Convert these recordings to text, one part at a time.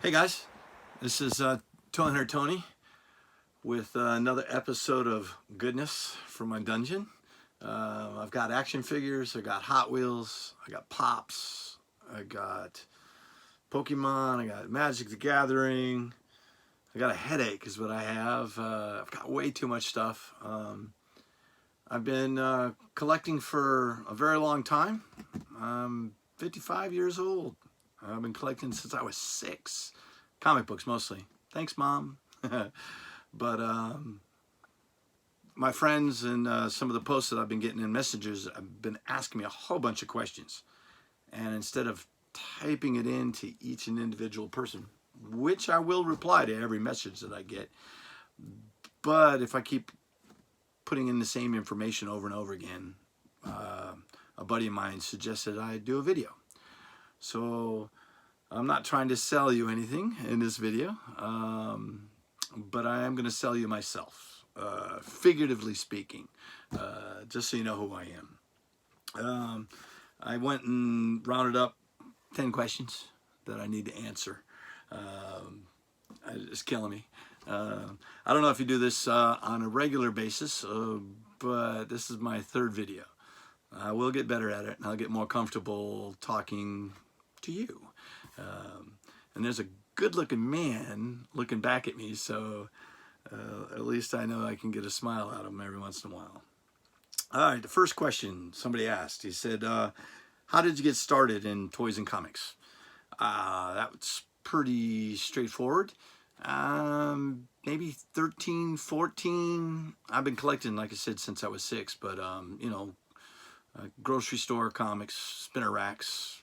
Hey guys, this is Toy Hunter Tony with another episode of goodness from my dungeon. I've got action figures, I got Hot Wheels, I got Pops, I got Pokemon, I got Magic the Gathering, I got a headache is what I have. I've got way too much stuff. I've been collecting for a very long time. I'm 55 years old. I've been collecting since I was 6. Comic books mostly. Thanks, Mom. But my friends and some of the posts that I've been getting in messages have been asking me a whole bunch of questions. And instead of typing it into each and individual person, which I will reply to every message that I get, but if I keep putting in the same information over and over again, a buddy of mine suggested I do a video. So I'm not trying to sell you anything in this video, but I am going to sell you myself, figuratively speaking, just so you know who I am. I went and rounded up 10 questions that I need to answer. It's killing me. I don't know if you do this on a regular basis, but this is my 3rd video. I will get better at it, and I'll get more comfortable talking to you. And there's a good-looking man looking back at me, so at least I know I can get a smile out of him every once in a while. All right, the first question somebody asked, he said, how did you get started in toys and comics? That's pretty straightforward. Maybe 13, 14. I've been collecting, like I said, since I was 6, but, grocery store comics, spinner racks,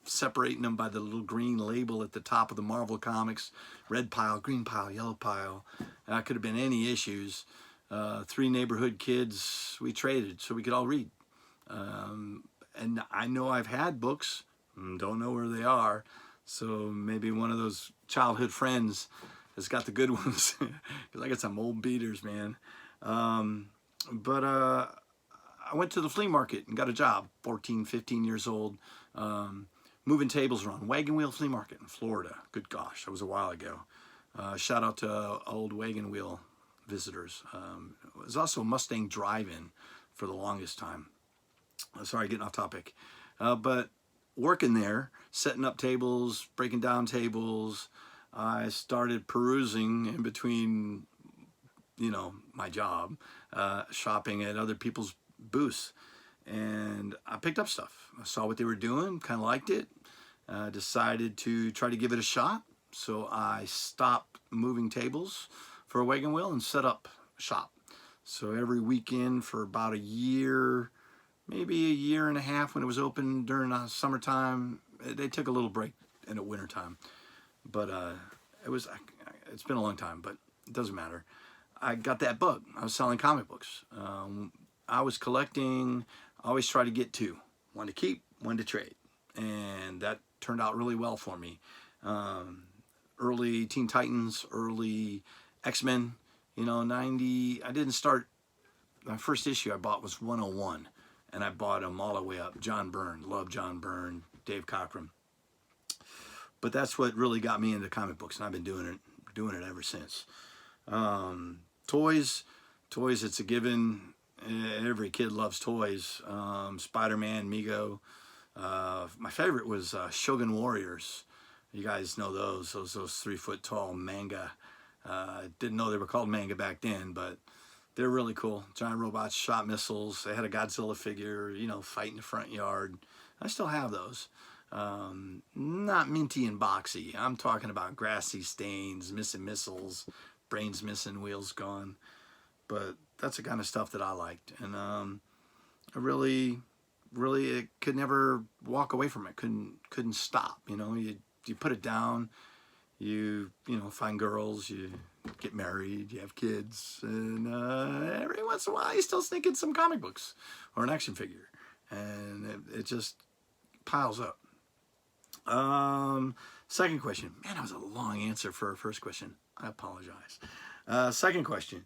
separating them by the little green label at the top of the Marvel comics, red pile, green pile, yellow pile. Could have been any issues. 3 neighborhood kids, we traded so we could all read. And I know I've had books, don't know where they are, so maybe one of those childhood friends has got the good ones, because I got some old beaters, man. But I went to the flea market and got a job, 14, 15 years old, moving tables around. Wagon Wheel Flea Market in Florida. Good gosh, that was a while ago. Shout out to old Wagon Wheel visitors. It was also Mustang Drive-In for the longest time. Sorry, getting off topic. But working there, setting up tables, breaking down tables, I started perusing in between, my job, shopping at other people's booths. And I picked up stuff. I saw what they were doing, kind of liked it, decided to try to give it a shot. So I stopped moving tables for a wagon wheel and set up shop. So every weekend for about a year, maybe a year and a half when it was open during the summertime, they took a little break in the wintertime. But it's been a long time, but it doesn't matter. I got that bug. I was selling comic books. I was collecting. I always try to get 2. One to keep, one to trade. And that turned out really well for me. Early Teen Titans, early X-Men, 90. I didn't start, my first issue I bought was 101. And I bought them all the way up. John Byrne, love John Byrne, Dave Cockrum. But that's what really got me into comic books, and I've been doing it ever since. Toys, it's a given. Every kid loves toys. Spider-Man, Mego. My favorite was Shogun Warriors. You guys know those 3-foot tall manga. Didn't know they were called manga back then, but they're really cool. Giant robots shot missiles. They had a Godzilla figure, fight in the front yard. I still have those. Not minty and boxy. I'm talking about grassy stains, missing missiles, brains missing, wheels gone. But that's the kind of stuff that I liked. And I really could never walk away from it. Couldn't stop. You put it down, you find girls, you get married, you have kids, and every once in a while you still sneak in some comic books or an action figure. And it just piles up. Second question. Man, that was a long answer for our first question. I apologize. Second question.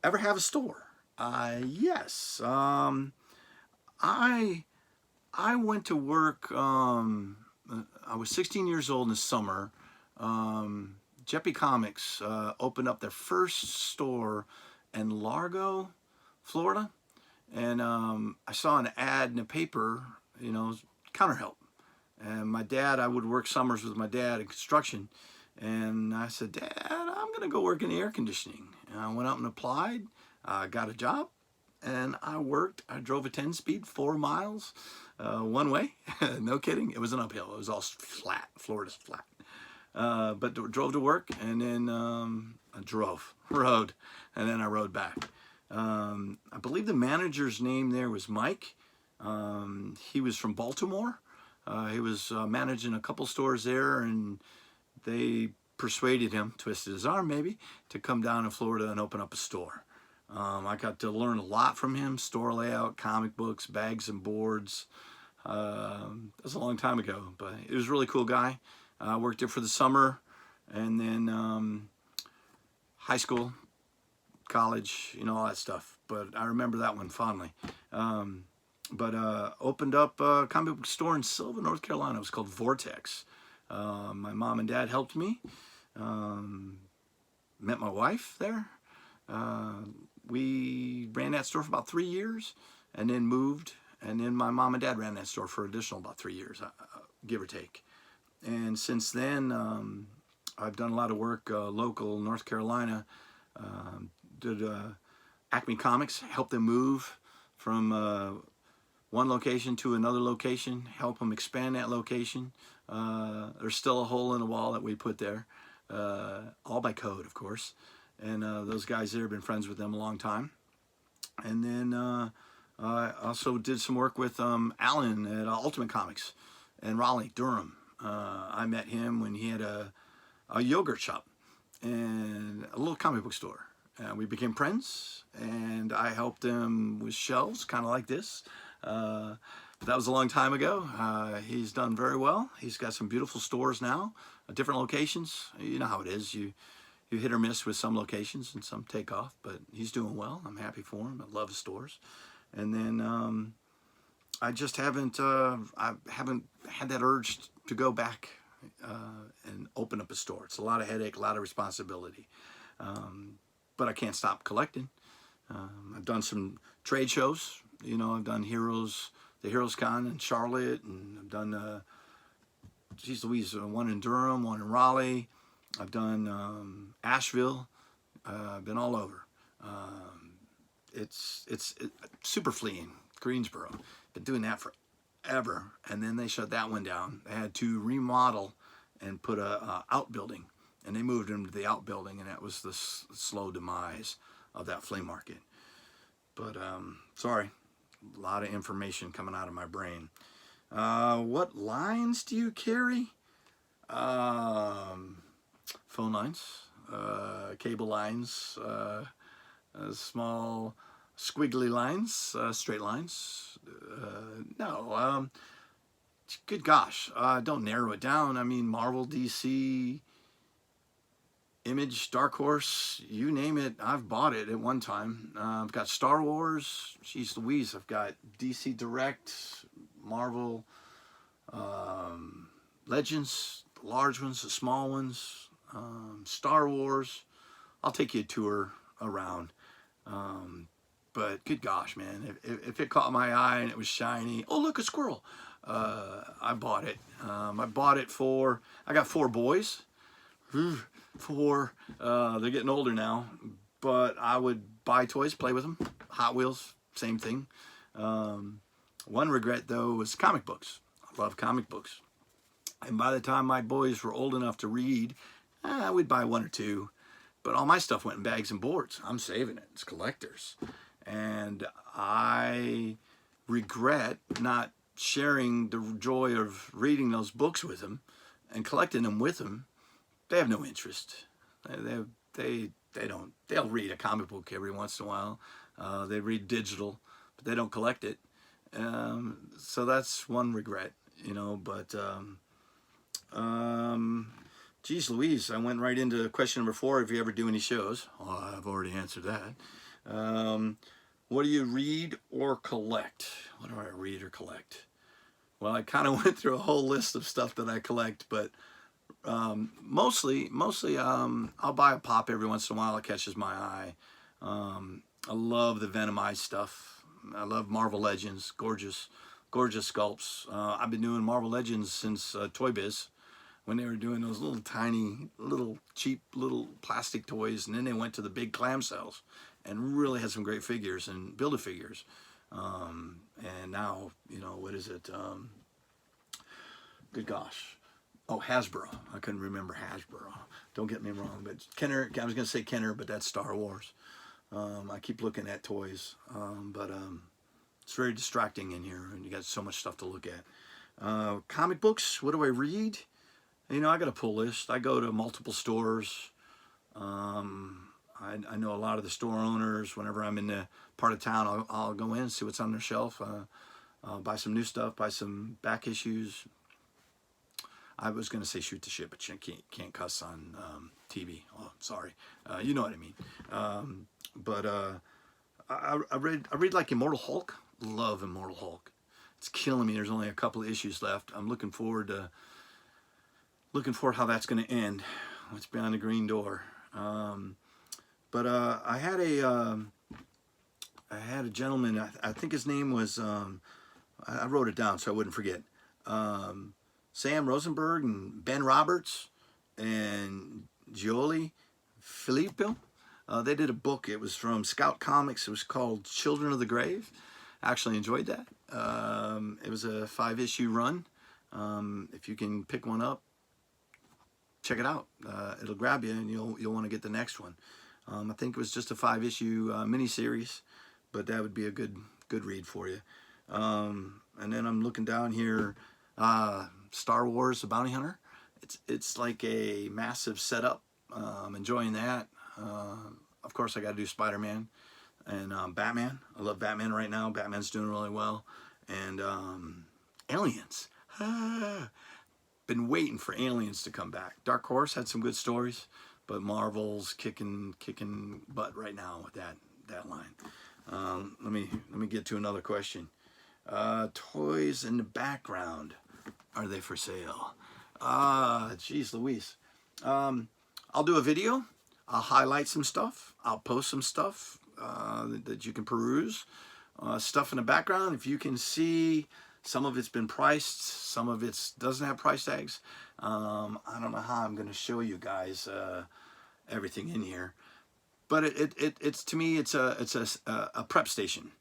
Ever have a store? Yes. I went to work. I was 16 years old in the summer. Jeppy Comics opened up their first store in Largo, Florida, and I saw an ad in the paper, you know, counter help. And my dad, I would work summers with my dad in construction, and I said, Dad, I'm going to go work in the air conditioning. And I went out and applied, got a job, and I worked. I drove a 10-speed, 4 miles, one way. No kidding. It was an uphill. It was all flat. Florida's flat. But drove to work, and then I rode, and then I rode back. I believe the manager's name there was Mike. He was from Baltimore. He was managing a couple stores there, and they persuaded him, twisted his arm maybe, to come down to Florida and open up a store. I got to learn a lot from him: store layout, comic books, bags and boards. That was a long time ago, but he was a really cool guy. I worked there for the summer, and then high school, college, you know, all that stuff. But I remember that one fondly. Opened up a comic book store in Silva, North Carolina. It was called Vortex. My mom and dad helped me. Met my wife there. We ran that store for about 3 years, and then moved. And then my mom and dad ran that store for additional about 3 years, give or take. And since then, I've done a lot of work local North Carolina. Did Acme Comics, helped them move from one location to another location, help them expand that location. There's still a hole in the wall that we put there, all by code, of course. And those guys there have been friends with them a long time. And then I also did some work with Alan at Ultimate Comics in Raleigh, Durham. I met him when he had a yogurt shop and a little comic book store. We became friends, and I helped him with shelves, kind of like this. But that was a long time ago. He's done very well. He's got some beautiful stores now, different locations. You know how it is. You hit or miss with some locations, and some take off. But he's doing well. I'm happy for him. I love his stores. And then I just haven't had that urge to go back and open up a store. It's a lot of headache, a lot of responsibility. But I can't stop collecting. I've done some trade shows. You know, I've done the Heroes Con in Charlotte, and I've done, geez Louise, one in Durham, one in Raleigh. I've done Asheville. I've been all over. It's Super Flea in Greensboro. Been doing that forever, and then they shut that one down. They had to remodel and put a outbuilding, and they moved him to the outbuilding, and that was the slow demise of that flea market. But sorry, a lot of information coming out of my brain. What lines do you carry? Phone lines, cable lines, small squiggly lines, straight lines. No, good gosh, don't narrow it down. I mean, Marvel, DC, Image, Dark Horse, you name it, I've bought it at one time. I've got Star Wars, geez Louise, I've got DC Direct, Marvel, Legends, the large ones, the small ones, Star Wars. I'll take you a tour around. But good gosh, man, if it caught my eye and it was shiny, oh look, a squirrel, I bought it. I bought it I got 4 boys. 4, they're getting older now, but I would buy toys, play with them. Hot Wheels, same thing. One regret though was comic books. I love comic books. And by the time my boys were old enough to read, I would buy 1 or 2. But all my stuff went in bags and boards. I'm saving it. It's collectors. And I regret not sharing the joy of reading those books with them and collecting them with them. They have no interest. They don't. They'll read a comic book every once in a while. They read digital, but they don't collect it. So that's one regret, you know. But geez Louise, I went right into question number 4. If you ever do any shows, oh, I've already answered that. What do you read or collect? What do I read or collect? Well, I kind of went through a whole list of stuff that I collect, but Mostly, I'll buy a pop every once in a while. It catches my eye. I love the Venomized stuff. I love Marvel Legends. Gorgeous, gorgeous sculpts. I've been doing Marvel Legends since Toy Biz, when they were doing those little tiny, little cheap, little plastic toys, and then they went to the big clam cells, and really had some great figures and Build-A-Figures. And now, you know, what is it? Good gosh. Oh, Hasbro. I couldn't remember Hasbro. Don't get me wrong, but Kenner. I was going to say Kenner, but that's Star Wars. I keep looking at toys, but it's very distracting in here, and you got so much stuff to look at. Comic books. What do I read? You know, I got a pull list. I go to multiple stores. I know a lot of the store owners. Whenever I'm in the part of town, I'll go in, see what's on their shelf, buy some new stuff, buy some back issues. I was going to say shoot the shit, but you can't cuss on TV. Oh, sorry. You know what I mean. But I read like Immortal Hulk. Love Immortal Hulk. It's killing me. There's only a couple of issues left. I'm looking forward how that's going to end. What's behind the green door. But I had a gentleman. I think his name was. I wrote it down so I wouldn't forget. Sam Rosenberg and Ben Roberts and Gioli Filippo. They did a book. It was from Scout Comics. It was called Children of the Grave. I actually enjoyed that. It was a 5-issue run. If you can pick one up, check it out. It'll grab you, and you'll want to get the next one. I think it was just a 5-issue miniseries, but that would be a good read for you. And then I'm looking down here. Star Wars: The Bounty Hunter. It's like a massive setup. I'm enjoying that. Of course, I got to do Spider-Man and Batman. I love Batman right now. Batman's doing really well. And Aliens. Been waiting for Aliens to come back. Dark Horse had some good stories, but Marvel's kicking butt right now with that line. Let me get to another question. Toys in the background. Are they for sale? Geez Louise. I'll do a video. I'll highlight some stuff. I'll post some stuff that you can peruse. Stuff in the background. If you can see, some of it's been priced. Some of it doesn't have price tags. I don't know how I'm going to show you guys everything in here. But it's to me, it's a prep station.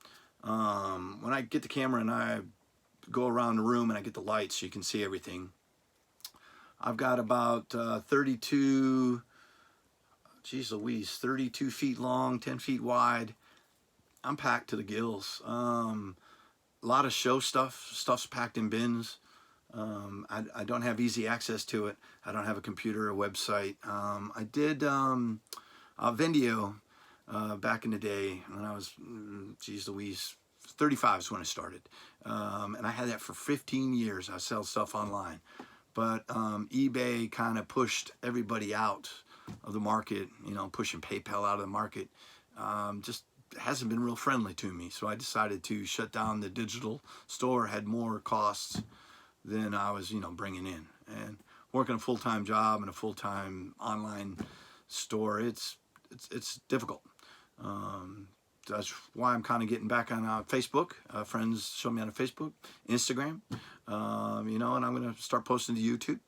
When I get the camera and I go around the room and I get the lights so you can see everything. I've got about 32 feet long, 10 feet wide. I'm packed to the gills. A lot of show stuff's packed in bins. I don't have easy access to it. I don't have a computer or website. I did Vendio back in the day when I was, geez Louise, 35 is when I started. And I had that for 15 years. I sell stuff online. But eBay kind of pushed everybody out of the market, you know, pushing PayPal out of the market. Just hasn't been real friendly to me. So I decided to shut down the digital store. Had more costs than I was, you know, bringing in. And working a full-time job and a full-time online store, it's difficult. That's why I'm kind of getting back on Facebook. Friends show me on Facebook, Instagram, you know, and I'm going to start posting to YouTube.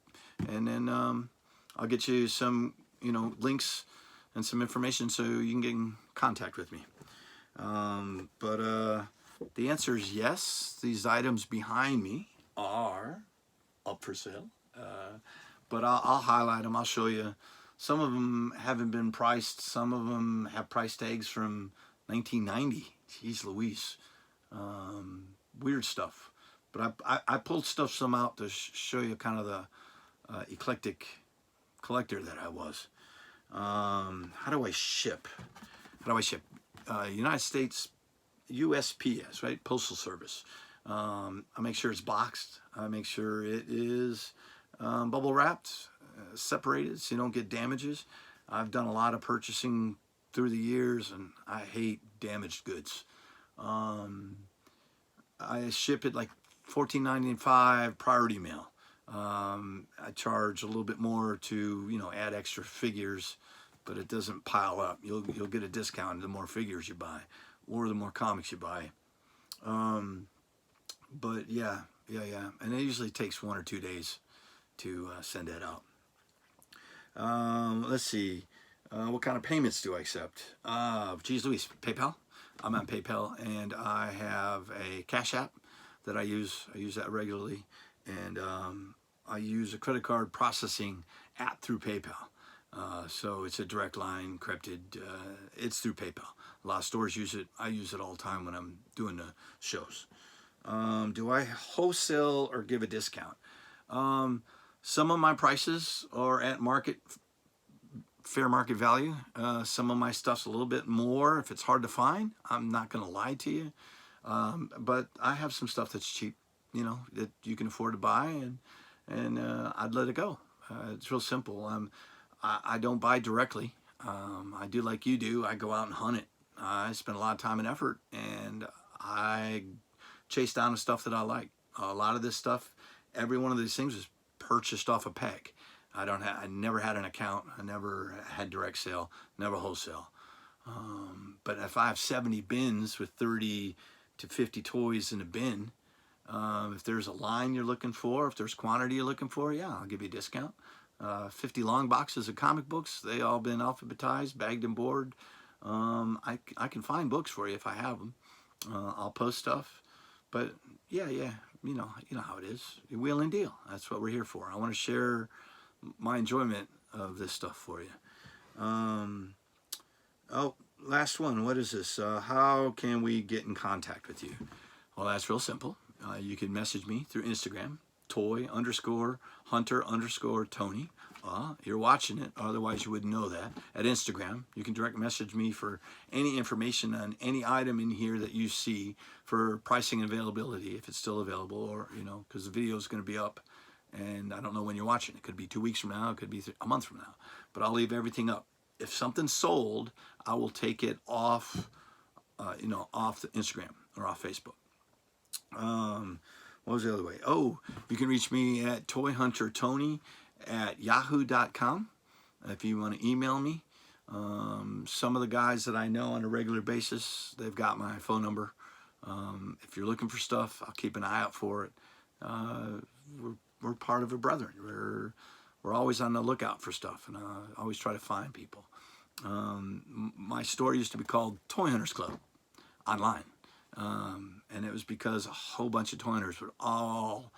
And then I'll get you some, you know, links and some information so you can get in contact with me. But the answer is yes. These items behind me are up for sale. But I'll highlight them. I'll show you. Some of them haven't been priced. Some of them have price tags from 1990. Jeez Louise. Weird stuff. But I pulled some out to show you kind of the eclectic collector that I was. How do I ship? United States USPS, right? Postal Service. I make sure it's boxed. I make sure it is bubble wrapped, separated so you don't get damages. I've done a lot of purchasing through the years, and I hate damaged goods. I ship it like $14.95 priority mail. I charge a little bit more to, you know, add extra figures, but it doesn't pile up. You'll get a discount the more figures you buy, or the more comics you buy. But yeah, and it usually takes 1 or 2 days to send that out. Let's see, what kind of payments do I accept? Geez Louise, PayPal. I'm on PayPal, and I have a Cash App that I use. I use that regularly, and I use a credit card processing app through PayPal. So it's a direct line, encrypted. It's through PayPal. A lot of stores use it. I use it all the time when I'm doing the shows. Do I wholesale or give a discount? Some of my prices are at fair market value. Some of my stuff's a little bit more if it's hard to find. I'm not going to lie to you. But I have some stuff that's cheap, you know, that you can afford to buy, and I'd let it go. It's real simple. I don't buy directly. I do like you do. I go out and hunt it. I spend a lot of time and effort, and I chase down the stuff that I like. A lot of this stuff, every one of these things is purchased off a peg. I never had an account. I never had direct sale, never wholesale. But if I have 70 bins with 30 to 50 toys in a bin, if there's a line you're looking for, if there's quantity you're looking for, yeah, I'll give you a discount. 50 long boxes of comic books, they all been alphabetized, bagged and board. I can find books for you if I have them. I'll post stuff. But yeah, you know how it is. Wheel and deal. That's what we're here for. I want to share my enjoyment of this stuff for you. Oh, last one. What is this? How can we get in contact with you? Well, that's real simple. You can message me through Instagram, toy_hunter_Tony. You're watching it, otherwise you wouldn't know that. At Instagram, you can direct message me for any information on any item in here that you see, for pricing and availability, if it's still available, or, you know, because the video is going to be up, and I don't know when you're watching. It could be 2 weeks from now, it could be a month from now, but I'll leave everything up. If something's sold, I will take it off, off the Instagram or off Facebook. What was the other way? Oh, you can reach me at toyhuntertony@yahoo.com if you want to email me. Some of the guys that I know on a regular basis, they've got my phone number. If you're looking for stuff, I'll keep an eye out for it. We're part of a brethren. We're always on the lookout for stuff, and I always try to find people. My store used to be called Toy Hunters Club online. And it was because a whole bunch of toy hunters would all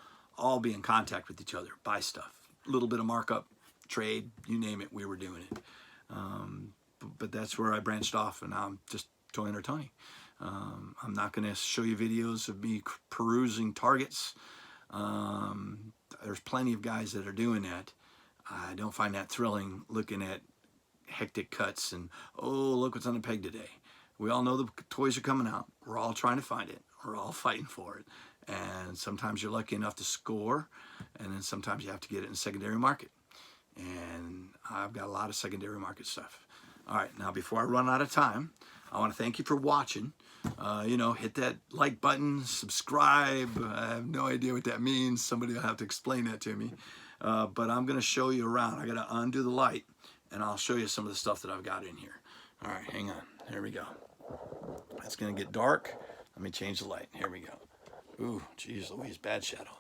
be in contact with each other, buy stuff, a little bit of markup, trade, you name it, we were doing it. But that's where I branched off, and now I'm just Toy Hunter Tony. I'm not going to show you videos of me perusing targets. There's plenty of guys that are doing that. I don't find that thrilling, looking at hectic cuts and, oh, look what's on the peg today. We all know the toys are coming out. We're all trying to find it. We're all fighting for it. And sometimes you're lucky enough to score, and then sometimes you have to get it in the secondary market. And I've got a lot of secondary market stuff. All right, now before I run out of time, I want to thank you for watching. Hit that like button, subscribe. I have no idea what that means. Somebody will have to explain that to me. But I'm going to show you around. I got to undo the light, and I'll show you some of the stuff that I've got in here. All right, hang on. There we go. It's going to get dark. Let me change the light. Here we go. Ooh, geez Louise, bad shadow.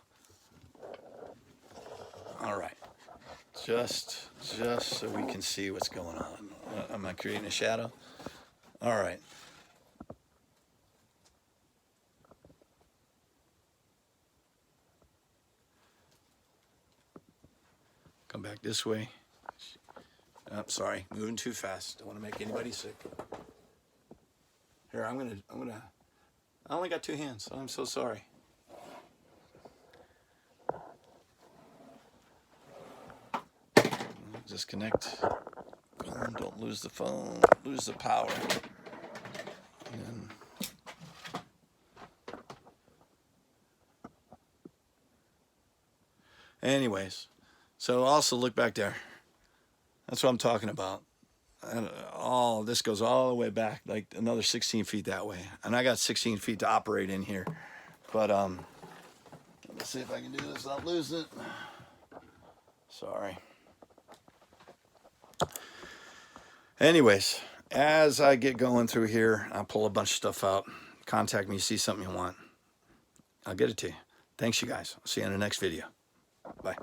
All right. Just so we can see what's going on. Am I creating a shadow? All right. Come back this way. Oh, sorry, moving too fast. Don't want to make anybody sick. Here, I only got 2 hands, so I'm so sorry. Disconnect. Don't lose the phone, lose the power. Anyways, so also look back there. That's what I'm talking about. And this goes all the way back, like another 16 feet that way. And I got 16 feet to operate in here. But let's see if I can do this without losing it. Sorry. Anyways, as I get going through here, I'll pull a bunch of stuff out. Contact me, see something you want. I'll get it to you. Thanks, you guys. I'll see you in the next video. Bye.